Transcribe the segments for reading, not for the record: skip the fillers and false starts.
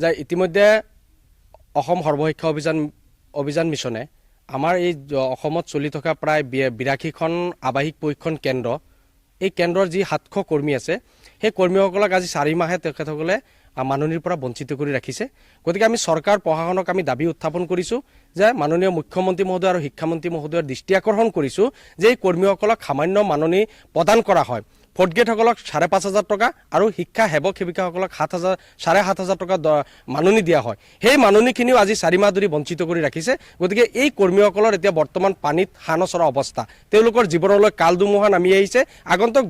যে ইতিমধ্যে অসম সৰ্বশিক্ষা অভিযান মিছনে আমাৰ এই অসমত চলি থকা প্ৰায় 82খন আৱাসিক প্ৰশিক্ষণ কেন্দ্ৰ এই কেন্দ্ৰৰ যি 700 কৰ্মী আছে সেই কৰ্মীসকলক আজি 4 মাহে তেখেতসকলে মাননীৰ পৰা বঞ্চিত কৰি ৰাখিছে। গতিকে আমি চৰকাৰ প্ৰশাসনক আমি দাবী উত্থাপন কৰিছোঁ যে মাননীয় মুখ্যমন্ত্ৰী মহোদয় আৰু শিক্ষামন্ত্ৰী মহোদয়ৰ দৃষ্টি আকৰ্ষণ কৰিছোঁ যে এই কৰ্মীসকলক সামান্য মাননী প্ৰদান কৰা হয়। ফৰ্থ গ্ৰেডসকলক 5,500 টকা আৰু শিক্ষা সেৱক সেৱিকাসকলক 7,500 টকা মাননী দিয়া হয়। সেই মাননীখিনিও আজি 4 মাহ ধৰি বঞ্চিত কৰি ৰাখিছে। গতিকে এই কৰ্মীসকলৰ এতিয়া বৰ্তমান পানীত হানচৰা অৱস্থা, তেওঁলোকৰ জীৱনলৈ কাল ধুমুহা নামি আহিছে। আগন্তুক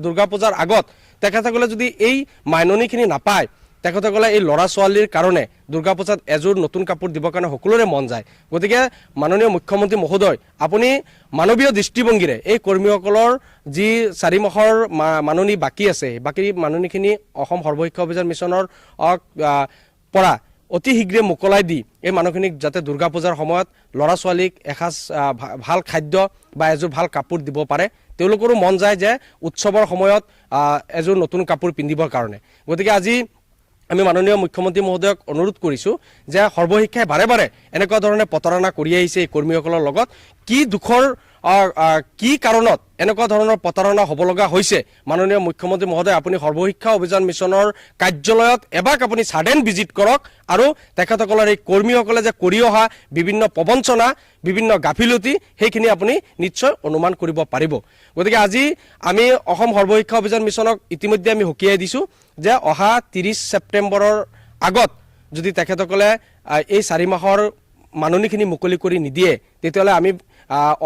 দুৰ্গা পূজাৰ আগত তেখেতসকলে যদি এই মাননীখিনি নাপায়, তেখেতসকলে এই ল'ৰা ছোৱালীৰ কাৰণে দুৰ্গা পূজাত এযোৰ নতুন কাপোৰ দিবৰ কাৰণে সকলোৰে মন যায়। গতিকে মাননীয় মুখ্যমন্ত্ৰী মহোদয়, আপুনি মানৱীয় দৃষ্টিভংগীৰে এই কৰ্মীসকলৰ যি 4 মাহৰ মাননী বাকী আছে, বাকী মাননীখিনি অসম সৰ্বশিক্ষা অভিযান মিছনৰ পৰা অতি শীঘ্ৰে মোকলাই দি এই মানুহখিনিক যাতে দুৰ্গা পূজাৰ সময়ত ল'ৰা ছোৱালীক এসাঁজ ভাল খাদ্য বা এযোৰ ভাল কাপোৰ দিব পাৰে। তেওঁলোকৰো মন যায় যে উৎসৱৰ সময়ত এযোৰ নতুন কাপোৰ পিন্ধিবৰ কাৰণে। গতিকে আজি আমি মাননীয় মুখ্যমন্ত্ৰী মহোদয়ক অনুৰোধ কৰিছোঁ যে সৰ্বশিক্ষাই বাৰে বাৰে এনেকুৱা ধৰণে প্ৰতাৰণা কৰি আহিছে এই কৰ্মীসকলৰ লগত। কি দুখৰ কি কাৰণত এনেকুৱা ধৰণৰ প্ৰতাৰণা হ'ব লগা হৈছে, মাননীয় মুখ্যমন্ত্ৰী মহোদয় আপুনি সৰ্বশিক্ষা অভিযান মিছনৰ কাৰ্যালয়ত এবাক আপুনি ছাডেন ভিজিট কৰক আৰু তেখেতসকলৰ এই কৰ্মীসকলে যে কৰি অহা বিভিন্ন প্ৰবঞ্চনা, বিভিন্ন গাফিলতি সেইখিনি আপুনি নিশ্চয় অনুমান কৰিব পাৰিব। গতিকে আজি আমি অসম সৰ্বশিক্ষা অভিযান মিছনক ইতিমধ্যে আমি সকীয়াই দিছোঁ যে অহা 30 ছেপ্টেম্বৰৰ আগত যদি তেখেতসকলে এই 4 মাহৰ মাননীখিনি মুকলি কৰি নিদিয়ে, তেতিয়াহ'লে আমি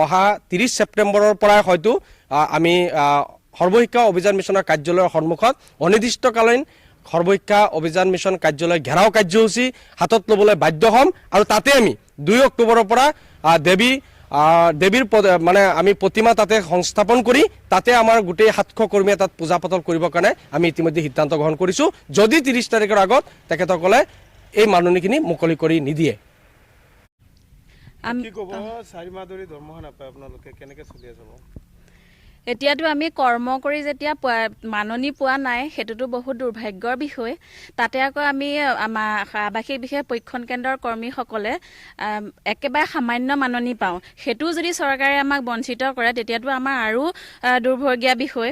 অহা 30 ছেপ্টেম্বৰৰ পৰাই হয়তো আমি সৰ্বশিক্ষা অভিযান মিছনৰ কাৰ্যালয়ৰ সন্মুখত অনিৰ্দিষ্টকালীন সৰ্বশিক্ষা অভিযান মিছন কাৰ্যালয় ঘেৰাও কাৰ্যসূচী হাতত ল'বলৈ বাধ্য হ'ম। আৰু তাতে আমি 2 অক্টোবৰৰ পৰা দেৱীৰ মানে আমি প্ৰতিমা তাতে সংস্থাপন কৰি তাতে আমাৰ গোটেই 700 কৰ্মীয়ে তাত পূজা পাতল কৰিবৰ কাৰণে আমি ইতিমধ্যে সিদ্ধান্ত গ্ৰহণ কৰিছোঁ, যদি 30 তাৰিখৰ আগত তেখেতসকলে এই মাননীখিনি মুকলি কৰি নিদিয়ে। কি ক'ব 4 মাহ ধৰি দৰমহা নাপায় আপোনালোকে, কেনেকৈ চলি আছে? এতিয়াতো আমি কৰ্ম কৰি যেতিয়া মাননী পোৱা নাই, সেইটোতো বহুত দুৰ্ভাগ্যৰ বিষয়। তাতে আকৌ আমি আমাৰ আৱাসিক বিশেষ প্ৰশিক্ষণ কেন্দ্ৰৰ কৰ্মীসকলে একেবাৰে সামান্য মাননী পাওঁ। সেইটো যদি চৰকাৰে আমাক বঞ্চিত কৰে তেতিয়াতো আমাৰ আৰু দুৰ্ভগীয়া বিষয়।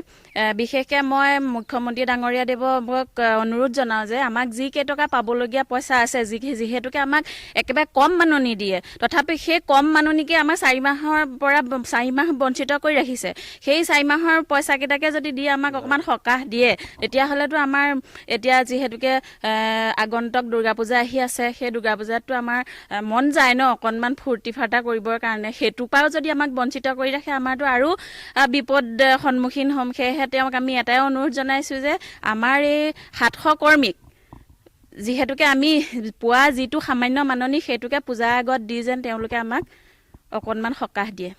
বিশেষকৈ মই মুখ্যমন্ত্ৰী ডাঙৰীয়া দেৱক অনুৰোধ জনাওঁ যে আমাক যি কেইটকা পাবলগীয়া পইচা আছে, যিহেতুকে আমাক একেবাৰে কম মাননী দিয়ে, তথাপি সেই কম মাননীকে আমাৰ 4 মাহৰ পৰা 4 মাহ বঞ্চিত কৰি ৰাখিছে। সেই 4 মাহৰ পইচাকেইটাকে যদি দিয়ে আমাক অকণমান সকাহ দিয়ে, তেতিয়াহ'লেতো আমাৰ এতিয়া যিহেতুকে আগন্তুক দুৰ্গা পূজা আহি আছে, সেই দুৰ্গা পূজাততো আমাৰ মন যায় ন অকণমান ফূৰ্তি ফাৰ্তা কৰিবৰ কাৰণে। সেইটোৰ পৰাও যদি আমাক বঞ্চিত কৰি ৰাখে, আমাৰতো আৰু বিপদ সন্মুখীন হ'ম। সেয়েহে তেওঁক আমি এটাই অনুৰোধ জনাইছোঁ যে আমাৰ এই 700 কৰ্মীক যিহেতুকে আমি পোৱা যিটো সামান্য মাননী, সেইটোকে পূজাৰ আগত দি যেন তেওঁলোকে আমাক অকণমান সকাহ দিয়ে।